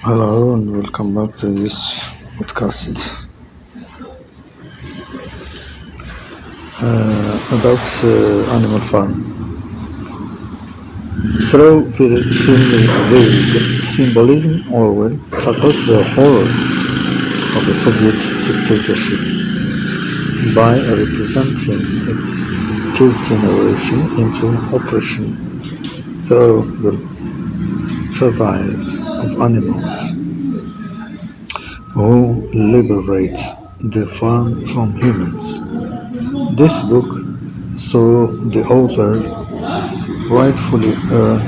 Hello and welcome back to this podcast about Animal Farm. Through very thinly veiled symbolism, Orwell tackles the horrors of the Soviet dictatorship by representing its degeneration into oppression through the travails of animals who liberate the farm from humans. This book saw the author rightfully earn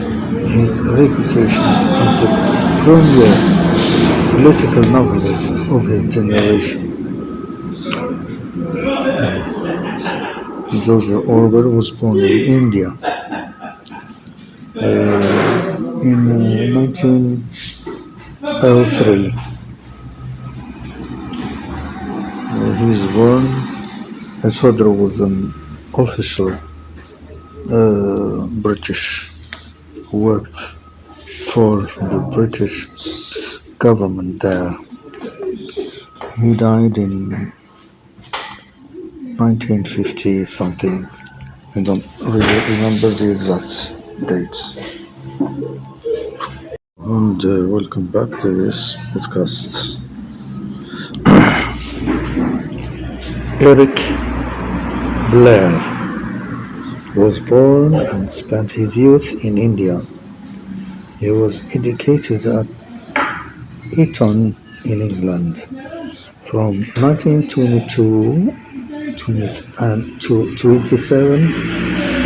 his reputation as the premier political novelist of his generation. George Orwell was born in India in 1903. He was born. His father was an official British who worked for the British government there. He died in 1950 something. I don't really remember the exact dates. And welcome back to this podcast. Eric Blair was born and spent his youth in India. He was educated at Eton in England. From 1922 to 27,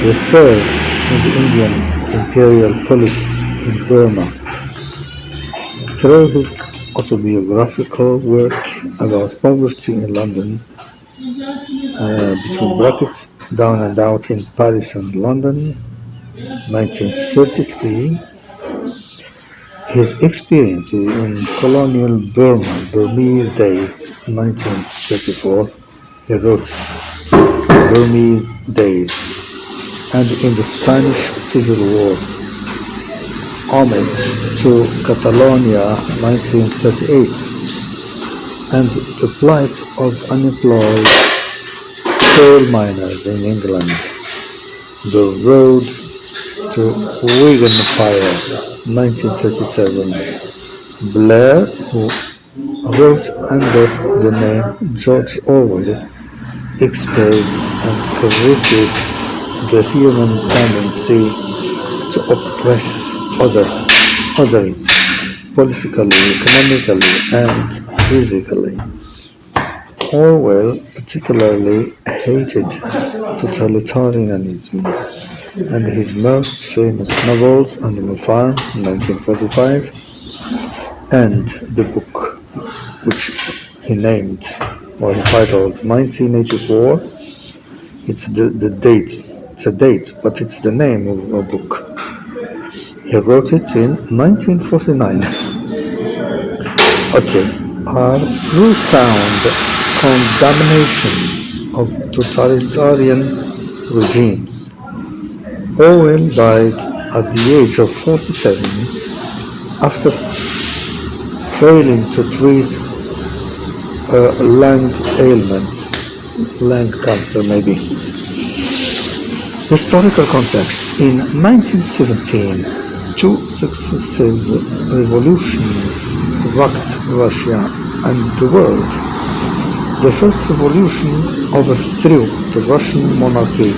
he served in the Indian Imperial Police in Burma. Through his autobiographical work about poverty in London, between brackets, Down and Out in Paris and London, 1933, his experiences in colonial Burma, Burmese Days, 1934, he wrote Burmese Days, and in the Spanish Civil War, Homage to Catalonia, 1938, and the plight of unemployed coal miners in England, The Road to Wigan Fire, 1937. Blair, who wrote under the name George Orwell, exposed and critiqued the human tendency to oppress others politically, economically, and physically. Orwell particularly hated totalitarianism, and his most famous novels, Animal Farm, 1945, and the book which he named or entitled 1984. It's it's a date, but it's the name of a book. He wrote it in 1949. Okay, are profound condemnations of totalitarian regimes. Orwell died at the age of 47 after failing to treat a lung ailment, lung cancer maybe. Historical context. In 1917, two successive revolutions rocked Russia and the world. The first revolution overthrew the Russian monarchy,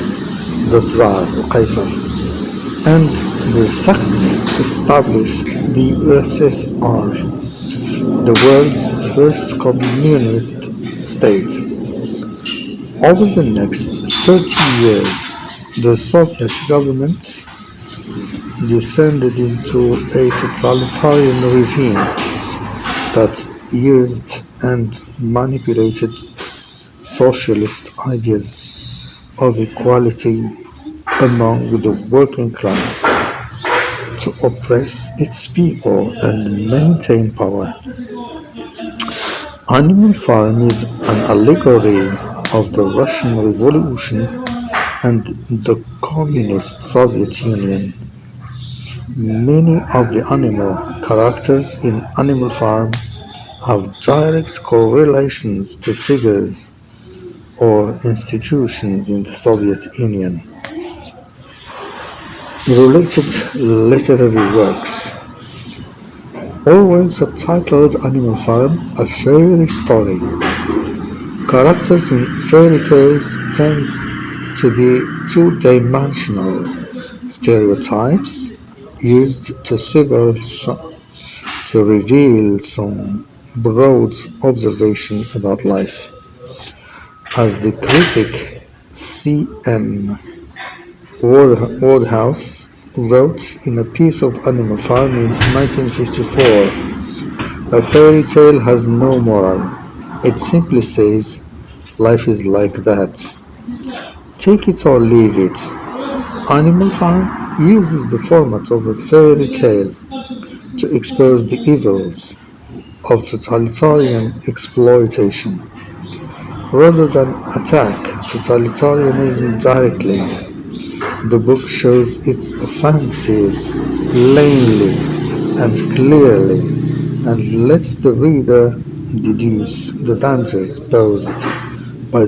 the Tsar or Kaiser, and the second established the USSR, the world's first communist state. Over the next 30 years, the Soviet government descended into a totalitarian regime that used and manipulated socialist ideas of equality among the working class to oppress its people and maintain power. Animal Farm is an allegory of the Russian Revolution and the Communist Soviet Union. Many of the animal characters in Animal Farm have direct correlations to figures or institutions in the Soviet Union. Related literary works. Orwell subtitled Animal Farm a fairy story. Characters in fairy tales tend to be two-dimensional stereotypes used to reveal some broad observation about life. As the critic C.M. Wodehouse wrote in a piece of Animal Farm in 1954, a fairy tale has no moral. It simply says, life is like that. Take it or leave it. Animal Farm uses the format of a fairy tale to expose the evils of totalitarian exploitation. Rather than attack totalitarianism directly, the book shows its offenses plainly and clearly and lets the reader deduce the dangers posed by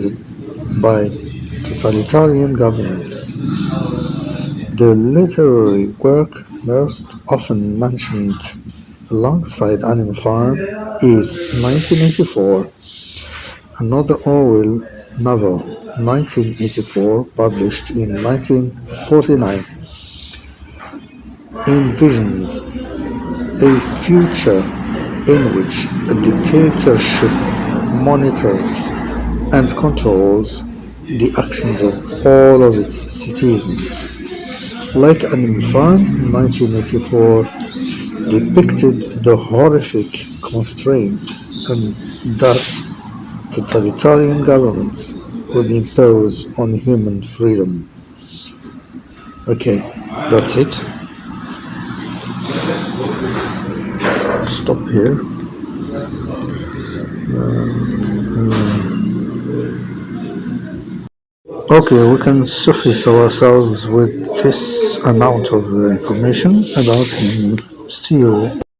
totalitarian governments. The literary work most often mentioned alongside Animal Farm is 1984, another Orwell novel, 1984, published in 1949, envisions a future in which a dictatorship monitors and controls the actions of all of its citizens. Like Animal Farm, 1984 depicted the horrific constraints and that totalitarian governments would impose on human freedom. Okay, that's it. Stop here. Okay, we can suffice ourselves with this amount of information about him. See you.